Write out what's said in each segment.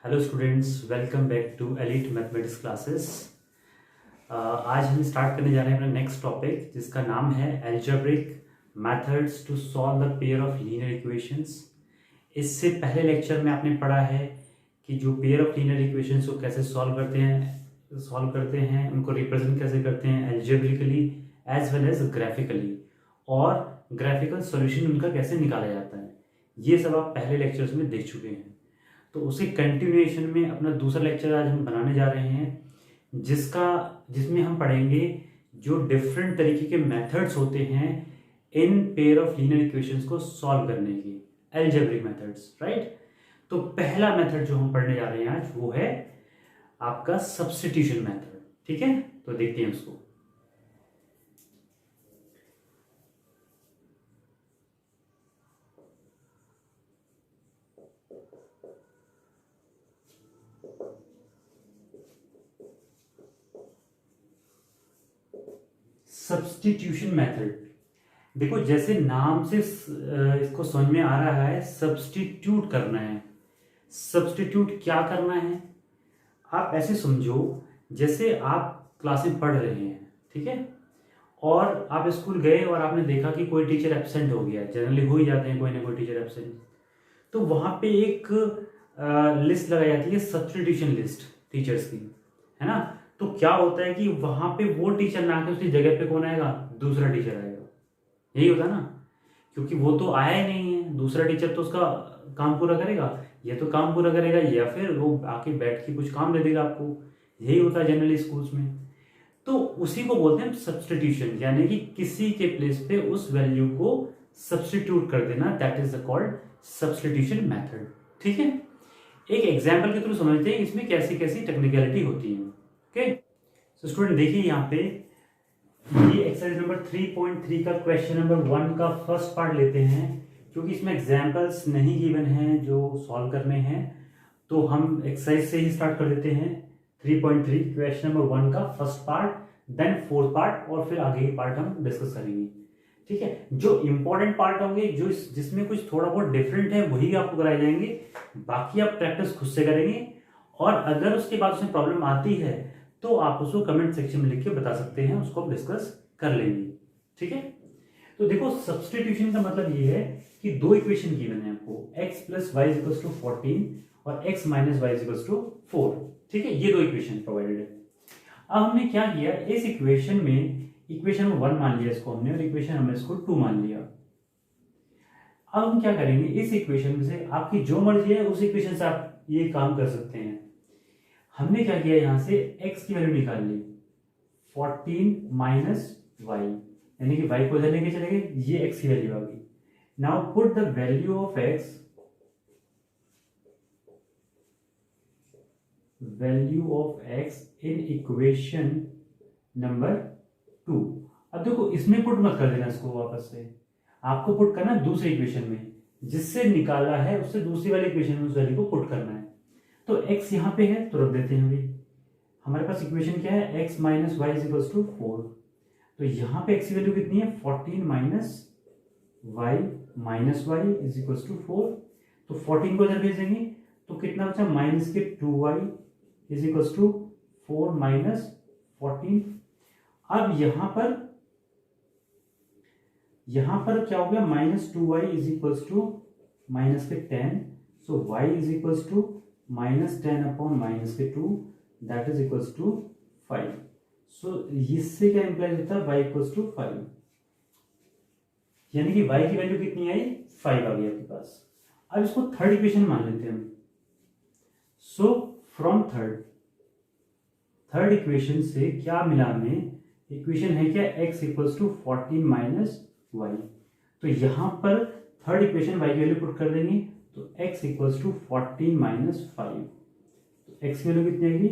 Hello students, welcome back to elite mathematics classes. आज हम start करने जा रहे हैं अपना नेक्स्ट टॉपिक, जिसका नाम है algebraic methods to solve the pair of linear equations. इससे पहले लेक्चर में आपने पढ़ा है कि जो पेयर ऑफ लीनियर इक्वेशंस को कैसे सॉल्व करते हैं, उनको रिप्रेजेंट कैसे करते हैं algebraically as well as graphically, और ग्राफिकल सॉल्यूशन उनका कैसे निकाला जाता है। ये सब आप पहले लेक्चर्स में देख चुके हैं। तो उसी कंटिन्यूएशन में अपना दूसरा लेक्चर आज हम बनाने जा रहे हैं, जिसमें हम पढ़ेंगे जो डिफरेंट तरीके के मेथड्स होते हैं in pair of linear equations को सॉल्व करने के, एल्जेब्रिक मेथड्स, राइट। तो पहला मेथड जो हम पढ़ने जा रहे हैं आज वो है आपका सब्स्टिट्यूशन मेथड। ठीक है, तो देखते हैं उसको। सब्स्टिट्यूशन मेथड, देखो जैसे नाम से इसको समझ में आ रहा है, सब्स्टिट्यूट करना है। सब्स्टिट्यूट क्या करना है, आप ऐसे समझो जैसे आप क्लास में पढ़ रहे हैं, ठीक है, और आप स्कूल गए और आपने देखा कि कोई टीचर एब्सेंट हो गया। जनरली हो ही जाते हैं कोई ना कोई टीचर एब्सेंट। तो वहां पे एक लिस्ट लगाई जाती है, सब्स्टिट्यूशन लिस्ट टीचर्स की, है ना। तो क्या होता है कि वहां पे वो टीचर ना आके उसकी जगह पे कौन आएगा, दूसरा टीचर आएगा। यही होता है ना, क्योंकि वो तो आया ही नहीं है, दूसरा टीचर तो उसका काम पूरा करेगा, या तो काम पूरा करेगा या फिर वो आके बैठ के कुछ काम दे देगा आपको। यही होता है जनरली स्कूल्स में। तो उसी को बोलते हैं सब्स्टिट्यूशन, यानी कि किसी के प्लेस पे उस वैल्यू को सब्स्टिट्यूट कर देना, that is called substitution method. ठीक है, एक एग्जाम्पल के थ्रू समझते हैं इसमें कैसी कैसी टेक्निकलिटी होती है। ओके, सो स्टूडेंट देखिए यहाँ पे ये एक्सरसाइज नंबर 3.3 का क्वेश्चन नंबर 1 का फर्स्ट पार्ट लेते हैं, क्योंकि इसमें एग्जाम्पल्स नहीं गिवन हैं जो सॉल्व करने हैं। तो हम एक्सरसाइज से ही स्टार्ट कर देते हैं। 3.3 क्वेश्चन नंबर 1 का first part, then fourth part, और फिर आगे के पार्ट हम डिस्कस करेंगे। ठीक है, जो इंपॉर्टेंट पार्ट होंगे, जो जिसमें कुछ थोड़ा बहुत डिफरेंट है, वही आपको कराए जाएंगे। बाकी आप प्रैक्टिस खुद से करेंगे, और अगर उसके बाद उसमें प्रॉब्लम आती है तो आप उसको कमेंट सेक्शन में लिख के बता सकते हैं, उसको हम डिस्कस कर लेंगे। ठीक है, तो देखो सब्स्टिट्यूशन का मतलब ये है कि दो इक्वेशन गिवन है आपको, x plus y equals to 14 और x minus y equals to 4। ठीक है, ये दो इक्वेशन प्रोवाइडेड है। अब हमने क्या किया, इस इक्वेशन में इक्वेशन नंबर 1 मान लिया इसको हमने, और इक्वेशन हमने इसको 2 मान लिया। अब हम क्या करेंगे, इस इक्वेशन में से आपकी जो मर्जी है उस इक्वेशन से आप ये काम कर सकते हैं। हमने क्या किया, यहां से x की वैल्यू निकाल ली, 14 माइनस वाई, यानी कि y को इधर लेके चले गए, ये x की वैल्यू आ गई। Now put the value of x, in equation number 2। अब देखो इसमें पुट मत कर देना इसको, वापस से आपको पुट करना है दूसरी इक्वेशन में, जिससे निकाला है उससे दूसरी वाली इक्वेशन में उस वैल्यू को पुट करना है। तो x यहां पे है तो रख देते हैं। अभी हमारे पास इक्वेशन क्या है, x minus y equals to 4। तो यहां पे x की वैल्यू कितनी है, 14 minus y is equals to 4। तो 14 को इधर भेजेंगे तो कितना बचा, माइनस के 2y is equals to 4 minus 14। अब यहां पर क्या हो गया, minus 2y is equals to minus के 10। So y is equals to minus 10 upon minus के 2, that is equals to 5। So इससे क्या इंप्लाइज होता है, y इक्वल्स टू 5, यानी कि y की वैल्यू कितनी आई, 5 आ गई आपके पास। अब इसको थर्ड इक्वेशन मान लेते हैं हम। सो फ्रॉम थर्ड इक्वेशन से क्या मिला हमें, इक्वेशन है क्या, x equals to 14 minus y. तो यहां पर थर्ड इक्वेशन y की वैल्यू पुट कर देंगे, तो x इक्वल्स टू 14 माइनस 5। तो x की वैल्यू कितनी आएगी,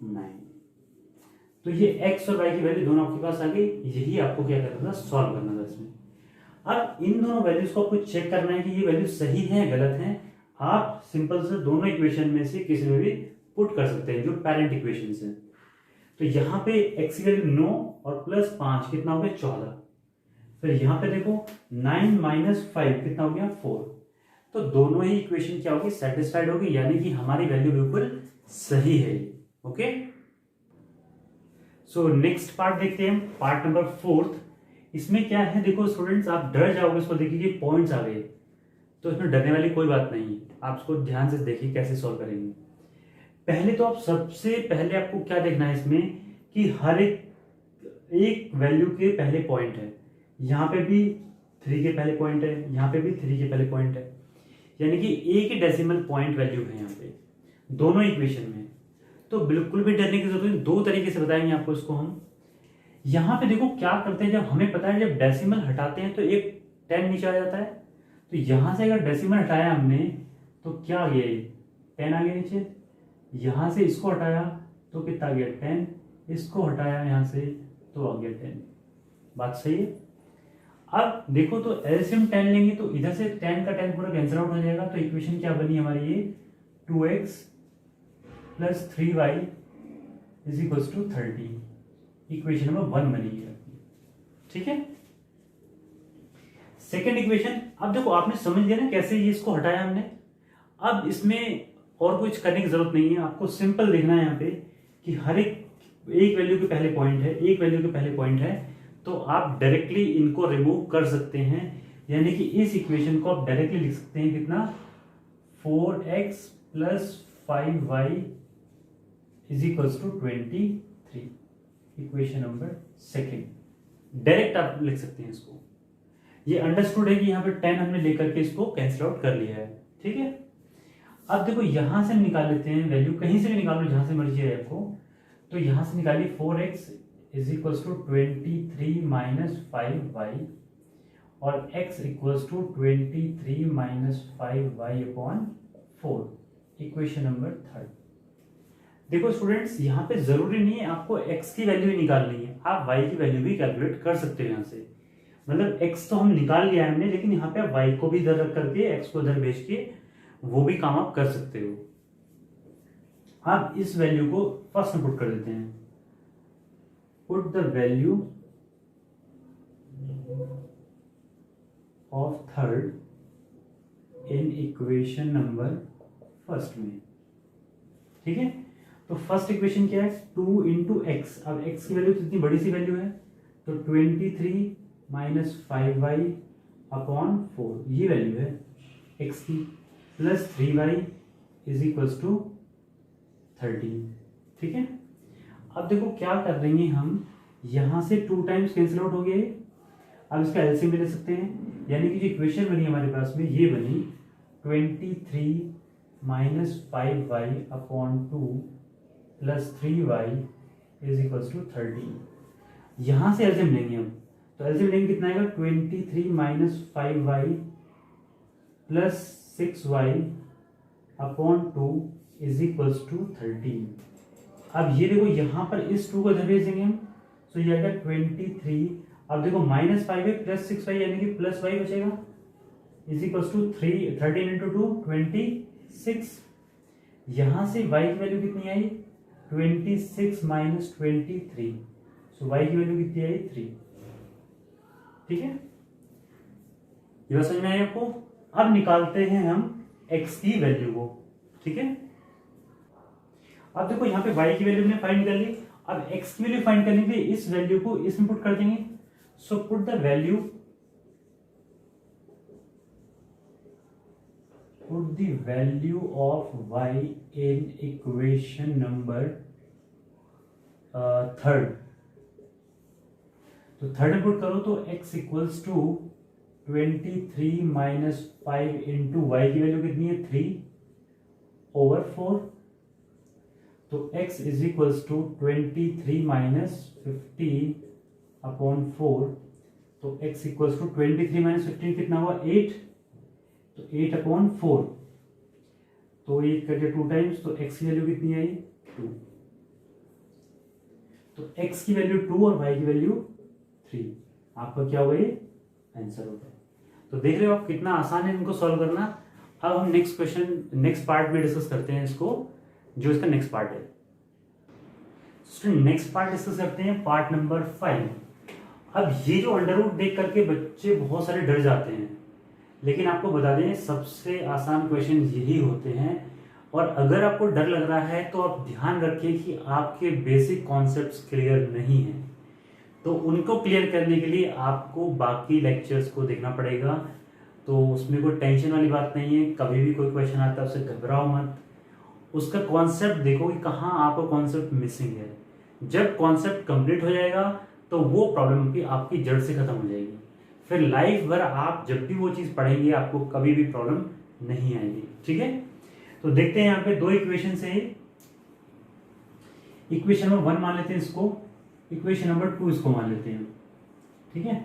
9। तो ये x और y की वैल्यू दोनों आपके पास आ गई। यही आपको क्या करना था, सॉल्व करना था इसमें। अब इन दोनों वैल्यूज को आपको चेक करना है कि ये वैल्यू सही है गलत है। आप सिंपल से दोनों इक्वेशन में से किसी में भी पुट कर सकते हैं, जो पेरेंट इक्वेशन है। तो यहाँ पे x की वैल्यू 9 और प्लस 5 कितना हो गया, 14। फिर यहाँ पे देखो 9 माइनस 5 कितना हो गया, 4। तो दोनों ही इक्वेशन क्या होगी, सेटिस्फाइड होगी, यानी कि हमारी वैल्यू बिल्कुल सही है। ओके, सो नेक्स्ट पार्ट देखते हैं, पार्ट नंबर 4। इसमें क्या है, देखो स्टूडेंट्स, आप डर जाओगे इसको देखिए पॉइंट्स आ गए, तो इसमें डरने वाली कोई बात नहीं, आप इसको ध्यान से देखिए कैसे सॉल्व करेंगे। पहले तो आप सबसे पहले आपको क्या देखना है इसमें कि हर एक वैल्यू के पहले पॉइंट है, यहाँ पे भी 3 के पहले पॉइंट है, यहाँ पे भी 3 के पहले पॉइंट है, यानी कि एक ही डेसिमल पॉइंट वैल्यू है यहाँ पे दोनों इक्वेशन में। तो बिल्कुल भी डरने की जरूरत नहीं, दो तरीके से बताएंगे आपको इसको हम। यहाँ पे देखो क्या करते हैं, जब हमें पता है जब डेसिमल हटाते हैं तो एक 10 नीचे आ जाता है, तो यहां से अगर डेसिमल हटाया हमने तो क्या आ गया, 10 आ गया नीचे। यहां से इसको हटाया तो कितना आ गया 10, इसको हटाया यहां से तो आ गया 10। बात सही है। अब देखो तो एलसीएम 10 लेंगे तो इधर से 10 का 10 पूरा कैंसिल आउट हो जाएगा, तो इक्वेशन क्या बनी हमारी ये 2x plus 3y is equal to 30। Equation number 1 बनी है, ठीक है। सेकेंड इक्वेशन, अब देखो आपने समझ लिया ना कैसे ये इसको हटाया हमने। अब इसमें और कुछ करने की जरूरत नहीं है, आपको सिंपल देखना है यहाँ पे कि हर एक वैल्यू के पहले पॉइंट है, एक वैल्यू के पहले पॉइंट है, तो आप डायरेक्टली इनको रिमूव कर सकते हैं, यानी कि इस इक्वेशन को आप डायरेक्टली लिख सकते हैं कितना 4x plus 5y is equal to 23। Equation number second direct आप लिख सकते हैं इसको। ये अंडरस्टूड है कि यहाँ पे 10 हमने लेकर के इसको कैंसिल आउट कर लिया है, ठीक है। अब देखो यहां से हम निकाल लेते हैं वैल्यू, कहीं से भी निकाल लो जहां से मर्जी है आपको, तो यहां से निकालिए 4x is equal to 23 minus 5y और x equal to 23 minus 5y upon 4। Equation number third. देखो स्टूडेंट्स, यहाँ पे जरूरी नहीं है आपको x की वैल्यू ही निकालनी है, आप y की वैल्यू भी कैलकुलेट कर सकते हो यहाँ से। मतलब x तो हम निकाल लिया हमने, लेकिन यहाँ पे आप y को भी इधर रख करके x को इधर भेज के वो भी काम आप कर सकते हो। आप इस वैल्यू को फर्स्ट में पुट कर देते हैं, put the value of third in equation number first में, ठीक है। तो फर्स्ट इक्वेशन क्या है 2 इंटू एक्स। अब x की वैल्यू तो इतनी बड़ी सी वैल्यू है, तो 23 माइनस 5y अपॉन 4 ये वैल्यू है x की, plus 3y is equal to 13, ठीक है। अब देखो क्या कर देंगे हम, यहां से 2 टाइम्स कैंसिल आउट हो गए, अब इसका एलसीएम भी ले सकते हैं, यानी कि जो इक्वेशन बनी हमारे पास में ये बनी 23 minus 5y upon 2 plus 3y is equal to 13। यहां से एलसीएम लेंगे हम, तो एलसीएम लेंगे कितना आएगा 23 minus 5y plus 6y upon 2 is equal to 13। अब ये देखो यहां पर इस 2 को इधर भेज देंगे हम, तो ये आएगा 23। अब देखो माइनस 5y प्लस 6y यानी कि प्लस y बचेगा इज इक्वल टू 13 इंटू 2 26। यहां से y की वैल्यू कितनी आई 26 माइनस 23, सो y की वैल्यू कितनी आई 3, ठीक है। ये बात समझ में आई आपको। अब निकालते हैं हम x की वैल्यू को, ठीक है। अब देखो यहाँ पे y की वैल्यू हमने फाइंड कर ली, अब x की वैल्यू फाइंड करने के लिए इस वैल्यू को इसमें पुट कर देंगे, so put the value, put the value of y in equation number third. तो थर्ड में पुट करो तो x equals to 23 minus 5 into y की वैल्यू कितनी है 3 ओवर 4, तो x is equals to 23 minus 15 upon 4, तो x इक्वल्स टू 23 माइनस 15 कितना हुआ 8, तो 8 अपॉन 4, तो 8 करके 2 टाइम्स, तो x की वैल्यू कितनी आई 2, तो x की वैल्यू 2 और y की वैल्यू 3, आपका क्या होगा ये आंसर होगा। तो देख रहे हो आप कितना आसान है इनको सॉल्व करना। अब हम नेक्स्ट क्वेश्चन नेक्स्ट पार्ट में डिस्कस करते हैं इसको, जो इसका नेक्स्ट पार्ट है। नेक्स्ट पार्ट डिस्कस करते हैं पार्ट नंबर 5। अब ये जो अंडर रूट देख करके बच्चे बहुत सारे डर जाते हैं, लेकिन आपको बता दें सबसे आसान क्वेश्चन यही होते हैं। और अगर आपको डर लग रहा है तो आप ध्यान रखिए कि आपके बेसिक कॉन्सेप्ट्स क्लियर नहीं हैं, तो उनको क्लियर करने के लिए आपको बाकी लेक्चर्स को देखना पड़ेगा। तो उसमें कोई टेंशन वाली बात नहीं है, कभी भी कोई क्वेश्चन आता है उससे घबराओ मत, उसका कॉन्सेप्ट देखो कि कहाँ आपका कॉन्सेप्ट मिसिंग है। जब कॉन्सेप्ट कंप्लीट हो जाएगा तो वो प्रॉब्लम भी आपकी जड़ से खत्म हो जाएगी, फिर लाइफ भर आप जब भी वो चीज पढ़ेंगे आपको कभी भी प्रॉब्लम नहीं आएगी। ठीक है, तो देखते हैं यहाँ पे दो इक्वेशन है। इक्वेशन नंबर 1 मान लेते हैं इसको, इक्वेशन नंबर 2 इसको मान लेते हैं। ठीक है,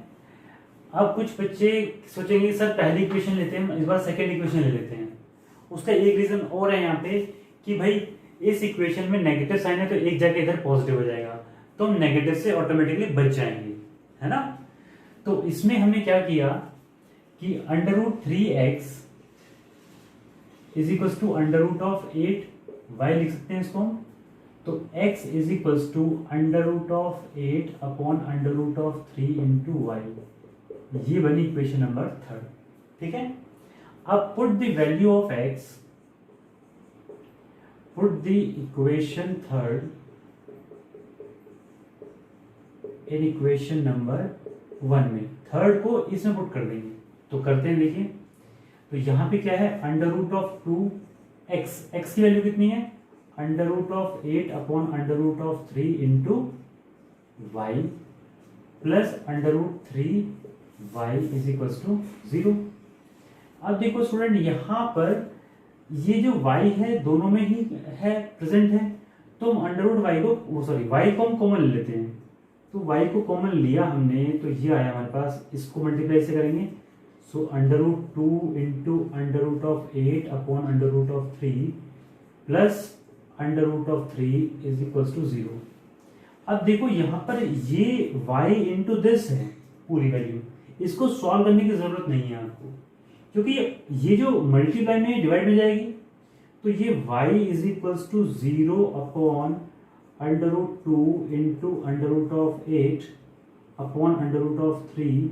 अब कुछ बच्चे सोचेंगे सर पहली इक्वेशन लेते हैं, इस बार सेकेंड इक्वेशन ले लेते हैं। उसका एक रीजन और है यहाँ पे कि भाई इस इक्वेशन में नेगेटिव साइन है तो एक जगह इधर पॉजिटिव हो जाएगा, तो हम नेगेटिव से ऑटोमेटिकली बच जाएंगे, है ना। तो इसमें हमने क्या किया कि √3x is equal to √8y लिख सकते हैं इसको हम। तो x is equal to √8 upon √3 into y, ये बनी इक्वेशन नंबर 3। ठीक है, अब put the value of x, put the equation 3 in equation number 1 में, थर्ड को इसमें पुट कर देंगे। तो करते हैं, देखिए तो यहां पे क्या है √2x, x की वैल्यू कितनी है √8 upon √3 into y plus √3y is equal to 0। अब देखो स्टूडेंट यहां पर ये जो y है दोनों में ही है, प्रेजेंट है, तो हम √y को y को हम कॉमन ले लेते हैं। तो y को कॉमन लिया हमने तो ये आया हमारे पास, इसको मल्टीप्लाई से करेंगे, so √2 into √8 upon √3 plus √3 is equal to 0। अब देखो यहां पर ये y इंटू दिस है पूरी वैल्यू, इसको सॉल्व करने की जरूरत नहीं है आपको, क्योंकि ये जो मल्टीप्लाई में डिवाइड हो जाएगी, तो ये y is equal to 0 upon √2 into √8 upon √3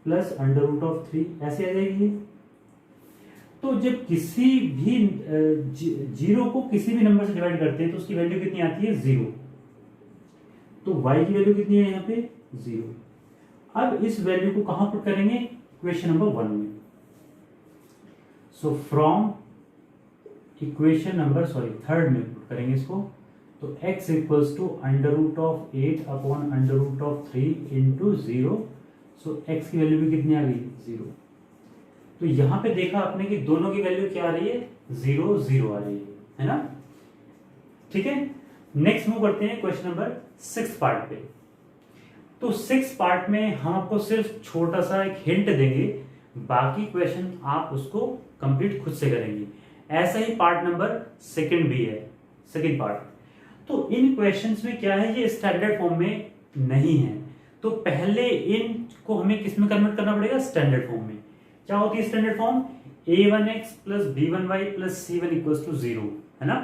plus √3 ऐसे आ जाएगी। तो जब किसी भी जीरो को किसी भी नंबर से डिवाइड करते हैं तो उसकी वैल्यू कितनी आती है 0, तो y की वैल्यू कितनी है यहाँ पे 0। अब इस वैल्यू को कहां पुट करेंगे, इक्वेशन नंबर 1 में। So from equation number third में पुट करेंगे इसको, तो x equals to √8 upon √3 into 0, so x की वैल्यू भी कितनी आ गई 0। तो यहां पे देखा आपने कि दोनों की वैल्यू क्या आ रही है 0 0 आ रही है ना। ठीक है, नेक्स्ट मूव करते हैं क्वेश्चन नंबर 6 पार्ट पे। तो 6 पार्ट में हम आपको सिर्फ छोटा सा एक हिंट देंगे, बाकी क्वेश्चन आप उसको कंप्लीट खुद से करेंगे। ऐसा ही पार्ट नंबर 2 भी है, सेकंड पार्ट। तो इन क्वेश्चंस में क्या है, ये स्टैंडर्ड फॉर्म में नहीं है, तो पहले इनको हमें किस में कन्वर्ट करना पड़ेगा, स्टैंडर्ड फॉर्म में। क्या होती है standard form, a1x plus b1y plus c1 equals to 0, है ना।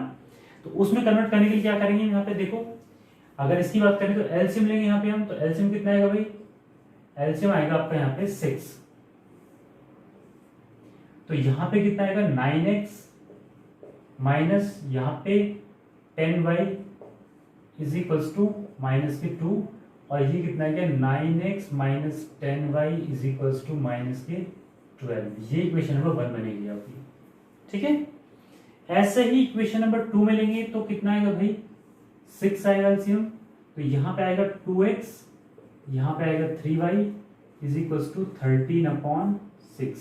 तो उसमें कन्वर्ट करने के लिए क्या करेंगे, यहाँ पे देखो अगर इसकी बात करें तो एलसीएम लेंगे यहाँ पे हम, तो एलसीएम कितना आएगा भाई, एलसीएम आएगा आपका यहाँ पे 6, तो यहाँ पे कितना आएगा 9x माइनस यहाँ पे 10y is equals to minus के 2, और ये कितना है 9x minus 10y is equals to minus के 12। ये इक्वेशन नंबर 1 बनेगी आपकी। ठीक है, ऐसे ही इक्वेशन नंबर 2 में लेंगे तो कितना आएगा भाई 6 आएगा एलसीएम, तो यहाँ पे आएगा 2x, यहाँ पे आएगा 3y is equals to 13 upon 6।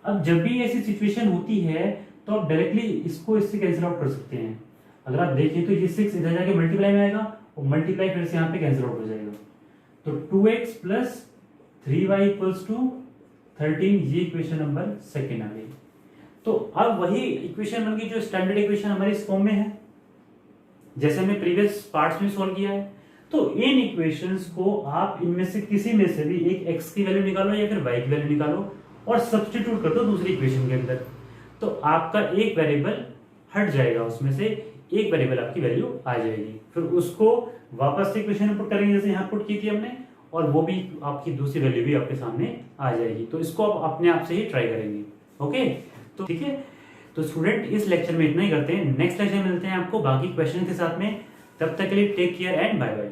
अब जब भी ऐसी सिचुएशन होती है तो आप डायरेक्टली इसको इससे कैंसिल आउट कर सकते हैं। अगर आप देखिए तो ये 6 इधर जाके मल्टीप्लाई में आएगा और मल्टीप्लाई फिर से यहाँ पे कैंसिल आउट हो जाएगा, तो 2x plus 3y equals to 13, ये इक्वेशन नंबर 2 आ गई। तो अब वही इक्वेशन बन गई जो स्टैंडर्ड इक्वेशन हमारे इस फॉर्म में है, जैसे हमने प्रीवियस पार्ट्स में सॉल्व किया है। तो इन इक्वेशंस को आप इनमें से किसी में से भी एक x की वैल्यू निकालो या फिर y की वैल्यू निकालो और सब्स्टिट्यूट कर दो दूसरी इक्वेशन के अंदर, तो आपका एक वेरिएबल हट जाएगा, उसमें से एक वेरिएबल आपकी वैल्यू आ जाएगी। फिर उसको वापस से इक्वेशन में पुट करेंगे जैसे यहाँ पुट की थी हमने, और वो भी आपकी दूसरी वैल्यू भी आपके सामने आ जाएगी। तो इसको आप अपने आप से ही ट्राई करेंगे। ओके, तो ठीक है। तो स्टूडेंट इस लेक्चर में इतना ही करते हैं, नेक्स्ट लेक्चर में मिलते हैं आपको बाकी क्वेश्चन के साथ में। तब तक के लिए take care and bye bye.